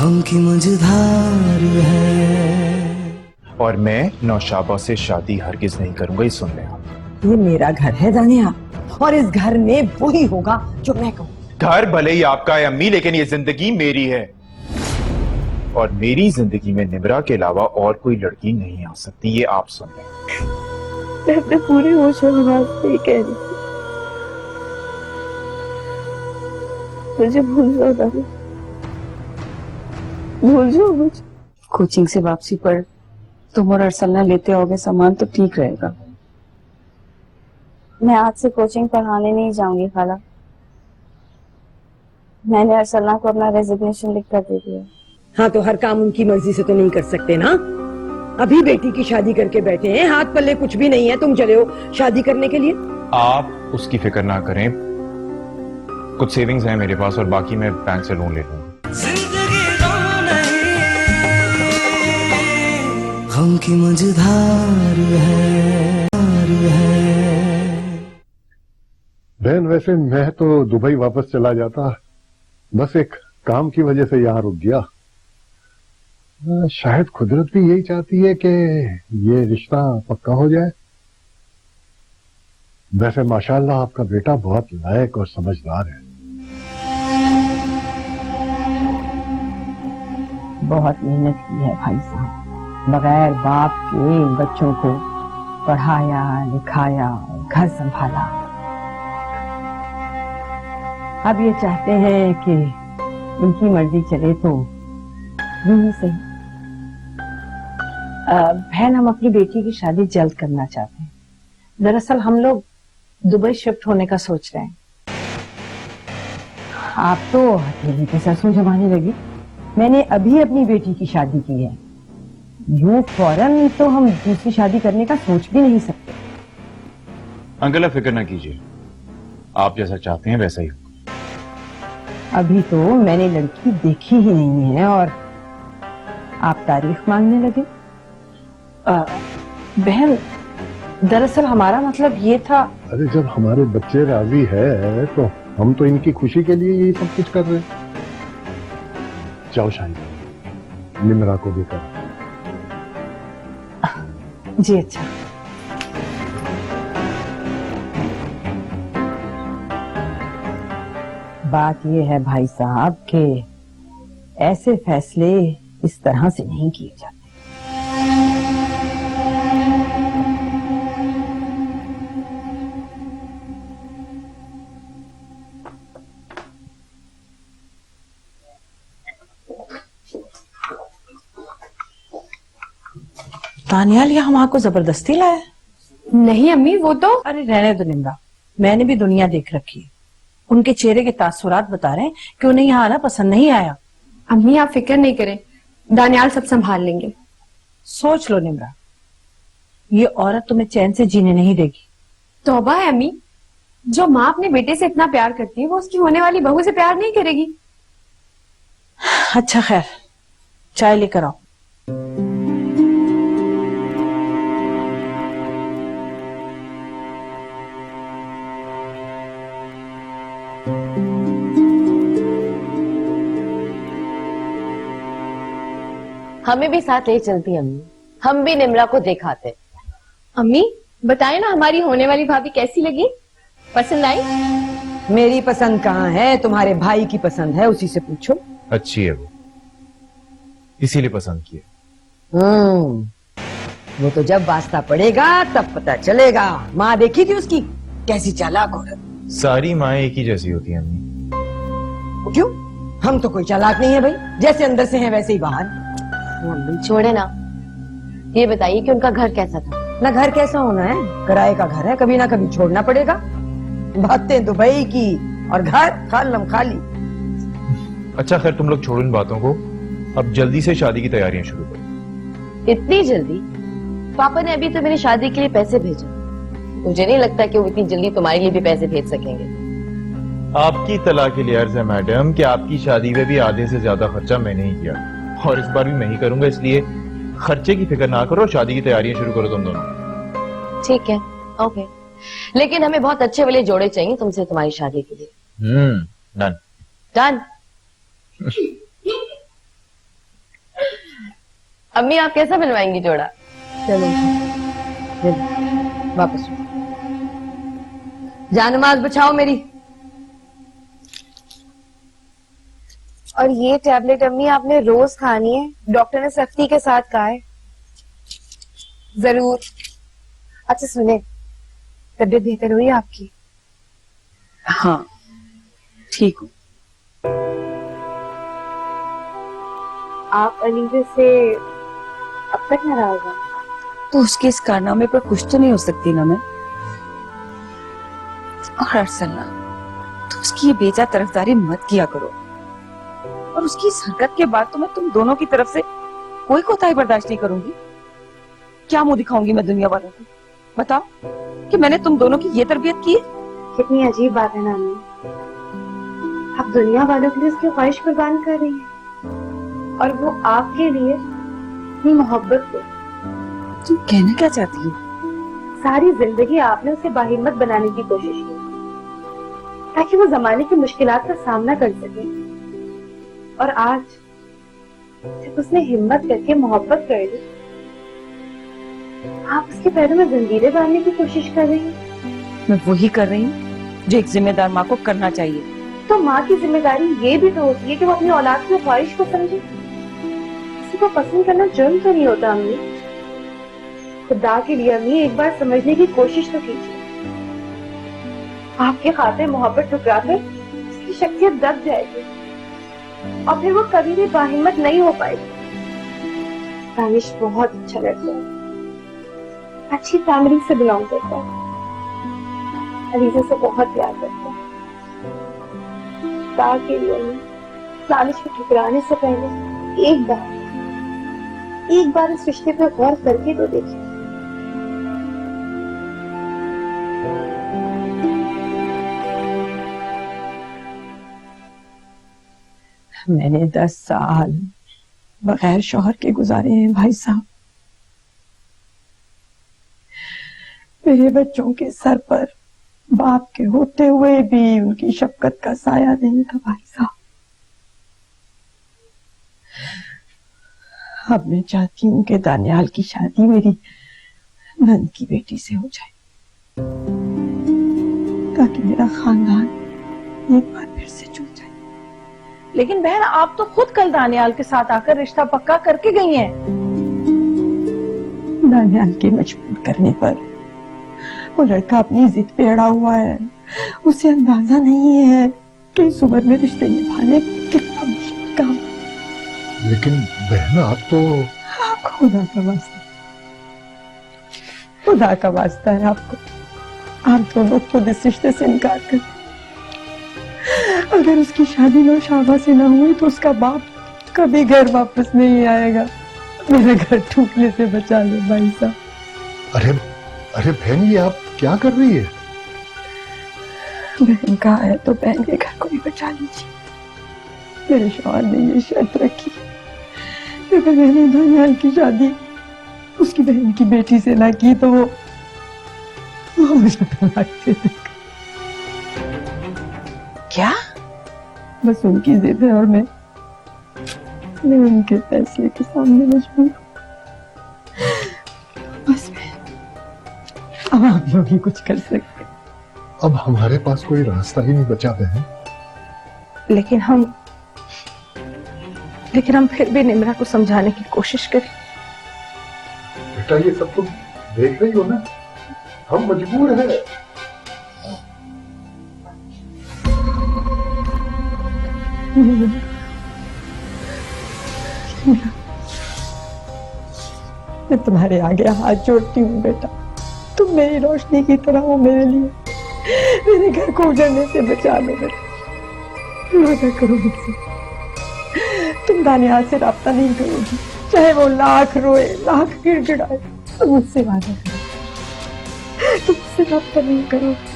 हम की मझधार है। और मैं नौशाबा से शादी हरगिज नहीं करूंगा, ये सुन लेना। ये मेरा घर है दानिया, और इस घर में वही होगा जो मैं कहूँ। घर भले ही आपका है अम्मी, लेकिन ये जिंदगी मेरी है, और मेरी जिंदगी में निम्रा के अलावा और कोई लड़की नहीं आ सकती, ये आप सुन लें। मैं अपने पूरे होश और हवास से ही कह रही थी, मुझे भूल जाओ दादी, भूल जाओ मुझे। कोचिंग से वापसी पर तुम और अरसलना लेते आओगे सामान तो ठीक रहेगा। मैं आज से कोचिंग पढ़ाने नहीं जाऊंगी खाला। मैंने अरसलना को अपना रेजिग्नेशन लिख कर दे दिया। हाँ, तो हर काम उनकी मर्जी से तो नहीं कर सकते ना। अभी बेटी की शादी करके बैठे हैं, हाथ पल्ले कुछ भी नहीं है, तुम चले हो शादी करने के लिए। आप उसकी फिक्र ना करें, कुछ सेविंग्स हैं मेरे पास और बाकी मैं बैंक से लोन ले लूंगा। हम की मझधार है। बहन, वैसे मैं तो दुबई वापस चला जाता, बस एक काम की वजह से यहाँ रुक गया। शायद कुदरत भी यही चाहती है कि ये रिश्ता पक्का हो जाए। वैसे माशाल्लाह आपका बेटा बहुत लायक और समझदार है। बहुत मेहनत की है भाई साहब, बगैर बाप के इन बच्चों को पढ़ाया लिखाया, घर संभाला। अब ये चाहते हैं कि उनकी मर्जी चले तो यूं सही। बहन, हम अपनी बेटी की शादी जल्द करना चाहते हैं। दरअसल हम लोग दुबई शिफ्ट होने का सोच रहे हैं। आप तो हथेली पे सरसों जमाने लगी। मैंने अभी अपनी बेटी की शादी की है, यूं फौरन तो हम दूसरी शादी करने का सोच भी नहीं सकते। अंकल आप फिक्र ना कीजिए, आप जैसा चाहते हैं वैसा ही होगा। अभी तो मैंने लड़की देखी ही नहीं है और आप तारीख मांगने लगे। बहन, दरअसल हमारा मतलब ये था। अरे जब हमारे बच्चे राजी है तो हम तो इनकी खुशी के लिए यही सब कुछ कर रहे हैं। जाओ शाही, निम्रा को भी कर। जी अच्छा। बात यह है भाई साहब कि ऐसे फैसले इस तरह से नहीं किए जाते। दानियाल यहाँ वहां को जबरदस्ती लाया? नहीं अम्मी, वो तो। अरे रहने दो निम्रा, मैंने भी दुनिया देख रखी है। उनके चेहरे के तासुरात बता रहे हैं कि उन्हें यहाँ आना पसंद नहीं आया। अम्मी आप फिक्र नहीं करें, दानियाल सब संभाल लेंगे। सोच लो निम्रा, ये औरत तुम्हें चैन से जीने नहीं देगी। तौबा है अम्मी, जो माँ अपने बेटे से इतना प्यार करती है वो उसकी होने वाली बहू से प्यार नहीं करेगी। अच्छा खैर, चाय लेकर आओ। हमें भी साथ ले चलती अम्मी, हम भी निम्रा को दिखाते। अम्मी बताए ना हमारी होने वाली भाभी कैसी लगी, पसंद आई? मेरी पसंद कहाँ है, तुम्हारे भाई की पसंद है, उसी से पूछो। अच्छी है वो, इसीलिए पसंद की है। वो तो जब वास्ता पड़ेगा तब पता चलेगा। माँ देखी थी उसकी, कैसी चालाक औरत। सारी माएं एक ही जैसी होती हैं अम्मी। क्यों? हम तो कोई चालाक नहीं है भाई, जैसे अंदर से हैं वैसे ही बाहर। अम्मी छोड़े ना, ये बताइए कि उनका घर कैसा था? ना घर कैसा होना है, किराए का घर है, कभी ना कभी छोड़ना पड़ेगा। बातें दुबई की और घर खालम खाली। अच्छा खैर, तुम लोग छोड़ो इन बातों को, अब जल्दी से शादी की तैयारियां शुरू करो। इतनी जल्दी? पापा ने अभी तो मेरी शादी के लिए पैसे भेजे, मुझे नहीं लगता कि वो इतनी जल्दी तुम्हारे लिए भी पैसे भेज सकेंगे। आपकी तलाक के लिए अर्ज है मैडम कि आपकी शादी में भी आधे से ज्यादा खर्चा मैंने ही किया, और इस बार भी मैं ही करूंगा, इसलिए खर्चे की फिक्र ना करो, शादी की तैयारियां शुरू करो तुम दोनों। ठीक है, ओके, लेकिन हमें बहुत अच्छे वाले जोड़े चाहिए तुमसे तुम्हारी शादी के लिए। डन। डन। अम्मी आप कैसा बनवाएंगी जोड़ा? चलो वापस जानमाज बचाओ मेरी। और ये टैबलेट अम्मी आपने रोज खानी है, डॉक्टर ने सख्ती के साथ कहा है। जरूर। अच्छा सुने, तबीयत बेहतर हुई आपकी? हाँ ठीक हूँ। आप अलीजा से अब तक नाराज हैं? तो उसके इस कारनामे पर खुश तो नहीं हो सकती ना मैं। और अरसलना, तो उसकी ये बेजा तरफदारी मत किया करो। और उसकी इस हरकत के बाद तो मैं तुम दोनों की तरफ से कोई कोताही बर्दाश्त नहीं करूंगी। क्या मुंह दिखाऊंगी मैं दुनिया वालों को? बताओ कि मैंने तुम दोनों की ये तरबियत की है। कितनी अजीब बात है नानी, आप दुनिया वालों के लिए उसकी ख्वाहिश कुर्बान कर रही हैं और वो आपके लिए अपनी मोहब्बत को। तुम कहना क्या चाहती हो? सारी जिंदगी आपने उसे बाहिम्मत बनाने की कोशिश की ताकि वो जमाने की मुश्किलात का सामना कर सके, और आज जब उसने हिम्मत करके मोहब्बत कर ली, आप उसके पैरों में जंजीरें बांधने की कोशिश कर रही हैं। मैं वही कर रही हूँ जो एक जिम्मेदार माँ को करना चाहिए। तो माँ की जिम्मेदारी ये भी तो होती है कि वो अपनी औलाद की ख्वाहिश को समझे। किसी को पसंद करना जुर्म तो नहीं होता अम्मी। खुदा के लिए अम्मी एक बार समझने की कोशिश तो कीजिए। आपके खातिर मोहब्बत ठुकरा कर उसकी शख्सियत दब जाएगी और फिर वो कभी भी बाहिम्मत नहीं हो पाएगी। दानिश बहुत अच्छा लड़का है, अच्छी फैमिली से बिलोंग करता है, अलीजा से बहुत प्यार करता है। खुदा के लिए दानिश को ठुकराने से पहले एक बार इस रिश्ते पर गौर करके तो देखिए। मैंने 10 साल बगैर शौहर के गुजारे हैं भाई साहब। मेरे बच्चों के सर पर बाप के होते हुए भी उनकी शफकत का साया नहीं था भाई साहब। अब मैं चाहती हूँ कि दानियाल की शादी मेरी नंद की बेटी से हो जाए ताकि मेरा खानदान एक बार फिर से जुड़ जाए। लेकिन बहन आप तो खुद कल दानियाल के साथ आकर रिश्ता पक्का करके गई हैं। दानियाल के मजबूर करने पर वो लड़का अपनी जिद पे अड़ा हुआ है। उसे अंदाजा नहीं है कि इस उम्र में रिश्ते निभाने कितना मुश्किल काम। लेकिन बहन आप तो खुदा का वास्ता, खुदा का वास्ता है आपको, आप दोनों खुद इस रिश्ते से इनकार कर। अगर उसकी शादी नौशाबा से ना हुई तो उसका बाप कभी घर वापस नहीं आएगा। मेरा घर टूटने से बचा लो भाई साहब। अरे अरे बहन ये आप क्या कर रही है? बहन का है तो बहन के घर को भी बचा लीजिए। मेरे शौहर ने ये शर्त रखी कि अगर मैंने दानियाल की शादी उसकी बहन की बेटी से ना की तो वो मुझे तलाक दे देगा। क्या? बस उनकी जिद है और मैं उनके फैसले के सामने मजबूर हूं। बस मैं अब आप लोग ही कुछ कर सकते। अब हमारे पास कोई रास्ता ही नहीं बचा बहन। लेकिन हम फिर भी निम्रा को समझाने की कोशिश करें। बेटा ये सब तुम देख रही हो ना, हम मजबूर हैं। मैं तुम्हारे आगे हाथ जोड़ती हूँ बेटा, तुम मेरी रोशनी की तरह हो मेरे लिए। मेरे घर को उजड़ने से बचा लो बेटा। वादा करो मुझसे तुम दानियाल से राब्ता नहीं करोगी, चाहे वो लाख रोए लाख गिड़गिड़ाए। तुम मुझसे वादा करो, तुम मुझसे राब्ता नहीं करोगी।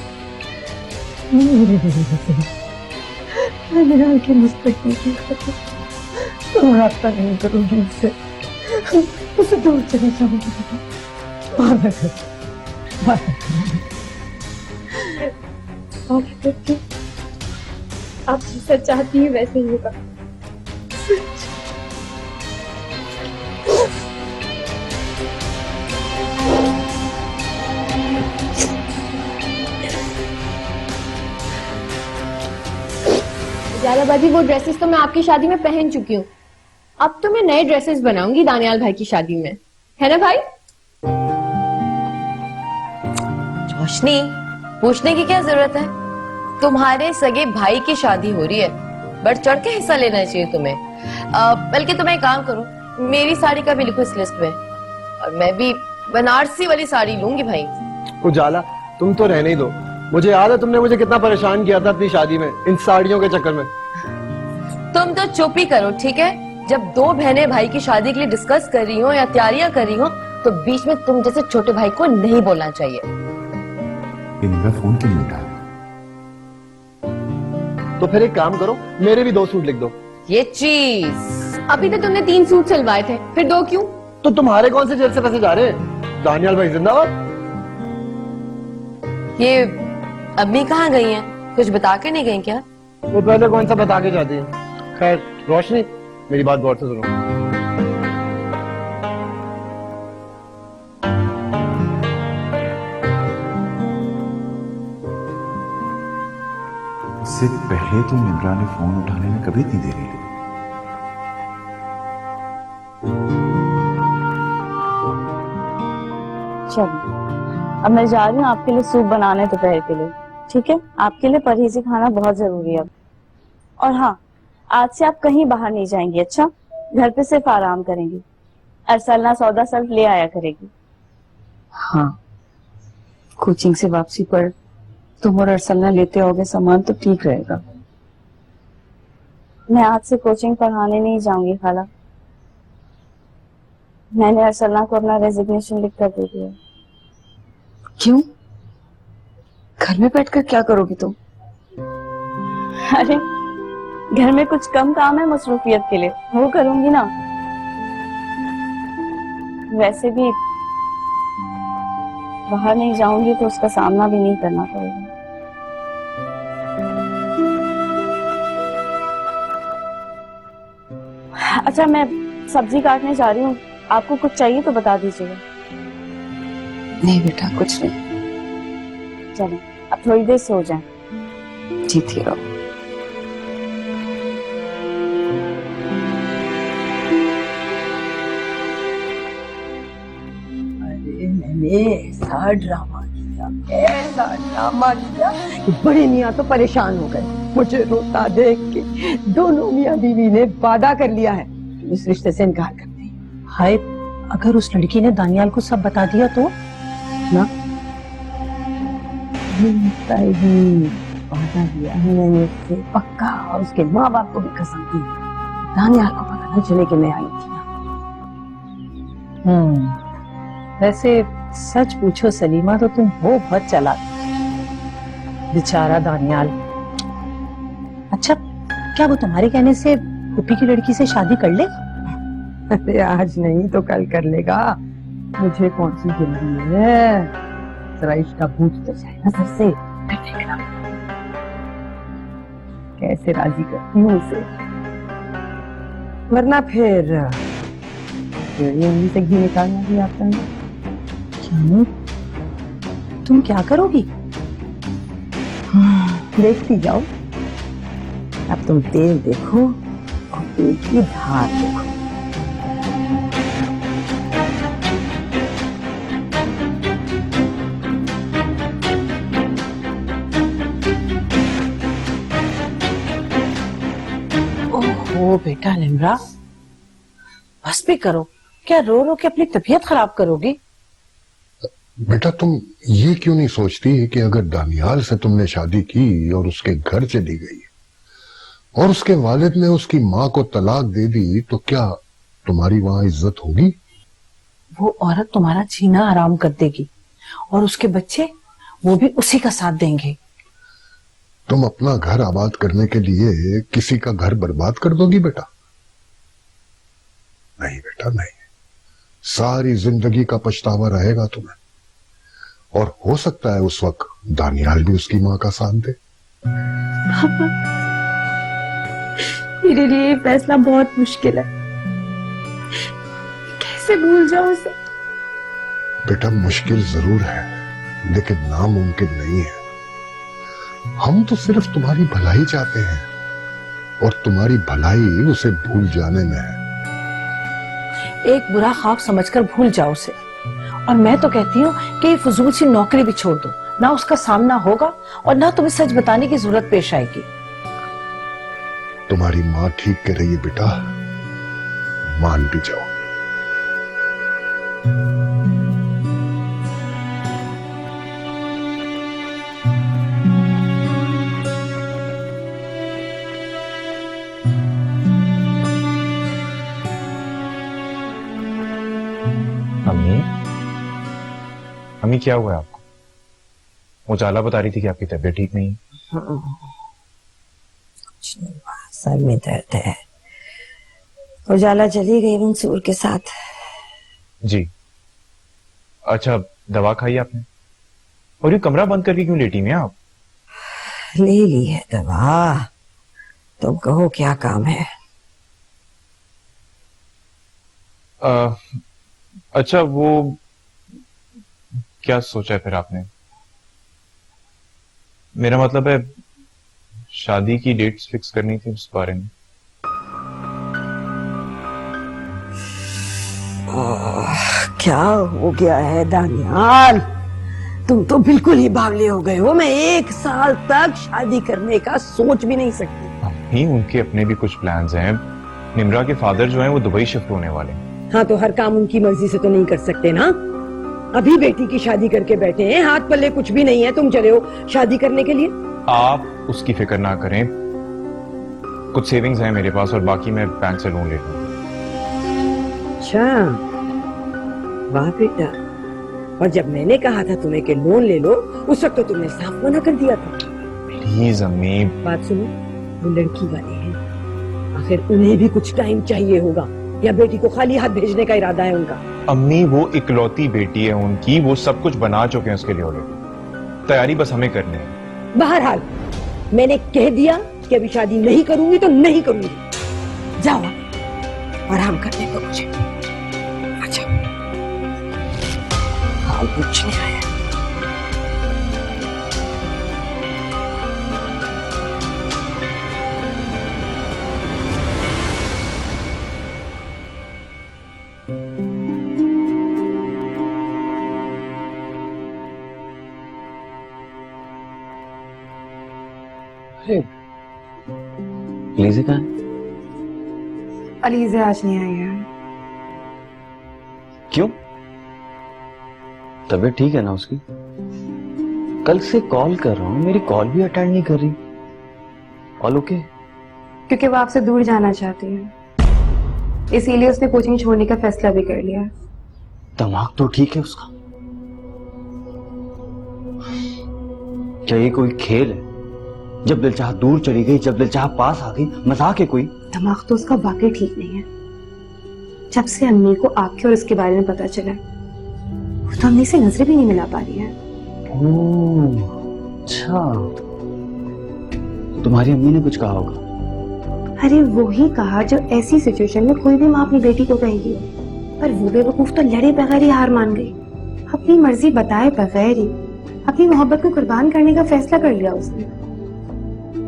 दानियाल के मुस्तकबिल की खातिर तुम राब्ता नहीं करोगी उससे, उसे दूर चली जाऊंगी बेटा। वादा करो, वादा करो। आप जैसा चाहती है वैसे ही होगा। ज्यादा बाजी, वो ड्रेसेस तो मैं आपकी शादी में पहन चुकी हूँ। अब तो मैं नए ड्रेसेस बनाऊंगी दानियाल भाई की शादी में, है ना भाई? रोशनी, पूछने की क्या जरूरत है? तुम्हारे सगे भाई की शादी हो रही है, बढ़ चढ़ के हिस्सा लेना चाहिए तुम्हें। बल्कि तुम एक काम करो, मेरी साड़ी का भी लिखो इस लिस्ट में, और मैं भी बनारसी वाली साड़ी लूंगी भाई। उजाला, तुम तो रहने ही दो। मुझे याद है तुमने मुझे कितना परेशान किया था अपनी शादी में इन साड़ियों के चक्कर में। तुम तो चुप ही करो, ठीक है? जब दो बहनें भाई की शादी के लिए डिस्कस कर रही हो या तैयारियां कर रही हो, तो बीच में तुम जैसे छोटे भाई को नहीं बोलना चाहिए। मेरा फोन क्यों नहीं उठाया? तो फिर एक काम करो, मेरे भी 2 सूट लिख दो। ये चीज अभी तो तुमने 3 सूट सिलवाए थे, फिर 2 क्यों? तो तुम्हारे कौन से जेब से पैसे जा रहे हैं? दानियाल भाई जिंदाबाद। ये अम्मी कहाँ गई हैं? कुछ बता के नहीं गई क्या? वो पहले कौन सा बता के जाती है। खैर रोशनी, मेरी बात गौर से सुनो। इससे पहले तो निब्रा ने फोन उठाने में कभी इतनी देरी ली। चलो, अब मैं जा रही हूँ आपके लिए सूप बनाने दोपहर के लिए, ठीक है? आपके लिए परहेजी खाना बहुत जरूरी है अब। और हाँ, आज से आप कहीं बाहर नहीं जाएंगी, अच्छा? घर पे सिर्फ आराम करेंगी। अरसलना सौदा सिर्फ ले आया करेगी। हाँ, कोचिंग से वापसी पर तुम और अरसलना लेते होगे सामान तो ठीक रहेगा। मैं आज से कोचिंग पढ़ाने नहीं जाऊंगी खाला। मैंने अरसलना को अपना रेजिग्नेशन लिख कर दे दिया। क्यों? घर में बैठकर क्या करोगी तुम? अरे घर में कुछ कम काम है मसरूफियत के लिए, वो करूंगी ना। वैसे भी बाहर नहीं जाऊंगी तो उसका सामना भी नहीं करना पड़ेगा। अच्छा, मैं सब्जी काटने जा रही हूँ, आपको कुछ चाहिए तो बता दीजिएगा। नहीं बेटा, कुछ नहीं। चलो, अब थोड़ी देर सो जाएं। जीती रहो। अरे मैंने ऐसा ड्रामा किया कि बड़ी मियाँ तो परेशान हो गए। मुझे रोता देख के दोनों मियाँ बीवी ने वादा कर लिया है इस रिश्ते से इनकार कर दें। हाय, अगर उस लड़की ने दानियाल को सब बता दिया तो ना, वादा दिया है मैंने उससे पक्का, और उसके माँ बाप को भी कसम दी दानियाल को पता न चले कि मैं आई थी। वैसे सच पूछो सलीमा तो तुम हो बहुत चालाक, बेचारा दानियाल। अच्छा, क्या वो तुम्हारे कहने से पुप्पी की लड़की से शादी कर ले? अरे आज नहीं तो कल कर लेगा, मुझे कौन सी जल्दी है। जरा इसका भूत तो जाए ना सर से, देखना कैसे राजी करती हूँ उसे, वरना फिर उंगली से घी निकालना भी आता है। क्यों? तुम क्या करोगी? देखती जाओ, अब तुम तेल देखो और तेल की धार देखो। ओहो बेटा निम्रा, बस भी करो, क्या रो रो के अपनी तबीयत खराब करोगी? बेटा तुम ये क्यों नहीं सोचती कि अगर दानियाल से तुमने शादी की और उसके घर चली गई और उसके वालिद ने उसकी माँ को तलाक दे दी तो क्या तुम्हारी वहां इज्जत होगी? वो औरत तुम्हारा जीना आराम कर देगी और उसके बच्चे, वो भी उसी का साथ देंगे। तुम अपना घर आबाद करने के लिए किसी का घर बर्बाद कर दोगी बेटा? नहीं बेटा नहीं, सारी जिंदगी का पछतावा रहेगा तुम्हें, और हो सकता है उस वक्त दानियाल भी उसकी माँ का साथ दे। पापा, मेरे लिए ये फैसला बहुत मुश्किल है, कैसे भूल जाऊं उसे? बेटा मुश्किल जरूर है, लेकिन नामुमकिन नहीं है। हम तो सिर्फ तुम्हारी भलाई चाहते हैं, और तुम्हारी भलाई उसे भूल जाने में है। एक बुरा ख्वाब समझकर भूल जाओ उसे। और मैं तो कहती हूँ कि ये फजूल सी नौकरी भी छोड़ दो, ना उसका सामना होगा और ना तुम्हें सच बताने की जरूरत पेश आएगी। तुम्हारी माँ ठीक कह रही है बेटा, मान भी जाओ। अम्मी क्या हुआ है आपको? उजाला बता रही थी कि आपकी तबीयत ठीक नहीं है। कुछ नहीं हुआ, सर में दर्द है। उजाला चली गई मंसूर के साथ। जी अच्छा, दवा खाई आपने? और ये कमरा बंद करके क्यों लेटी में आप? ले ली है दवा, तुम कहो क्या काम है? अच्छा, वो क्या सोचा है फिर आपने? मेरा मतलब है शादी की डेट्स फिक्स करनी थी, उस बारे में। क्या हो गया है दानियाल? तुम तो बिल्कुल ही बावले हो गए हो। मैं 1 साल तक शादी करने का सोच भी नहीं सकती। नहीं, उनके अपने भी कुछ प्लान्स हैं। निम्रा के फादर जो हैं वो दुबई शिफ्ट होने वाले हैं। हाँ, तो हर काम उनकी मर्जी से तो नहीं कर सकते ना। अभी बेटी की शादी करके बैठे हैं, हाथ पल्ले कुछ भी नहीं है, तुम चले हो शादी करने के लिए। आप उसकी फिक्र ना करें, कुछ सेविंग्स हैं मेरे पास और बाकी मैं बैंक से लोन ले लूंगा। अच्छा, वाह बेटा। और जब मैंने कहा था तुम्हें कि लोन ले लो, उस वक्त तो तुमने साफ मना कर दिया था। प्लीज अम्मी। बात सुनो, वो लड़की वाले हैं, आखिर उन्हें भी कुछ टाइम चाहिए होगा, या बेटी को खाली हाथ भेजने का इरादा है उनका? अम्मी, वो इकलौती बेटी है उनकी, वो सब कुछ बना चुके हैं उसके लिए ऑलरेडी। तैयारी बस हमें करनी है। बहरहाल मैंने कह दिया कि अभी शादी नहीं करूंगी तो नहीं करूंगी। जाओ आराम करने को मुझे। अच्छा, हाँ, कुछ नहीं आया। अलीज़ा कहाँ है? अलीज़ा आज नहीं आई है। क्यों? तबीयत ठीक है ना उसकी? कल से कॉल कर रहा हूँ, मेरी कॉल भी अटेंड नहीं कर रही। All okay? क्योंकि वो आपसे दूर जाना चाहती है, इसीलिए उसने कोचिंग छोड़ने का फैसला भी कर लिया। दिमाग तो ठीक है उसका। क्या ये कोई खेल है? जब दिल चाह दूर चली गई, जब दिल चाह पास आ गई, मजाक है कोई? दिमाग तो उसका वाकई ठीक नहीं है। जब से अम्मी को आपके और उसके बारे में पता चला, वो तो अम्मी से नजरें भी नहीं मिला पा रही है। ओह, अच्छा, तुम्हारी अम्मी ने कुछ कहा होगा? अरे वो ही कहा जो ऐसी सिचुएशन में कोई भी माँ अपनी बेटी को कहेगी, पर वो बेवकूफ तो लड़े बगैर ही हार मान गई। अपनी मर्जी बताए बगैर ही अपनी मोहब्बत को कुर्बान करने का फैसला कर लिया उसने,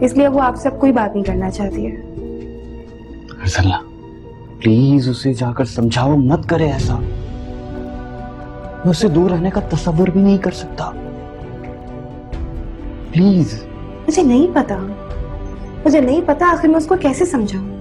इसलिए वो आपसे अब कोई बात नहीं करना चाहती है। अर्सला, प्लीज उसे जाकर समझाओ, मत करे ऐसा। मैं उससे दूर रहने का तसव्वुर भी नहीं कर सकता। प्लीज। मुझे नहीं पता आखिर मैं उसको कैसे समझाऊं।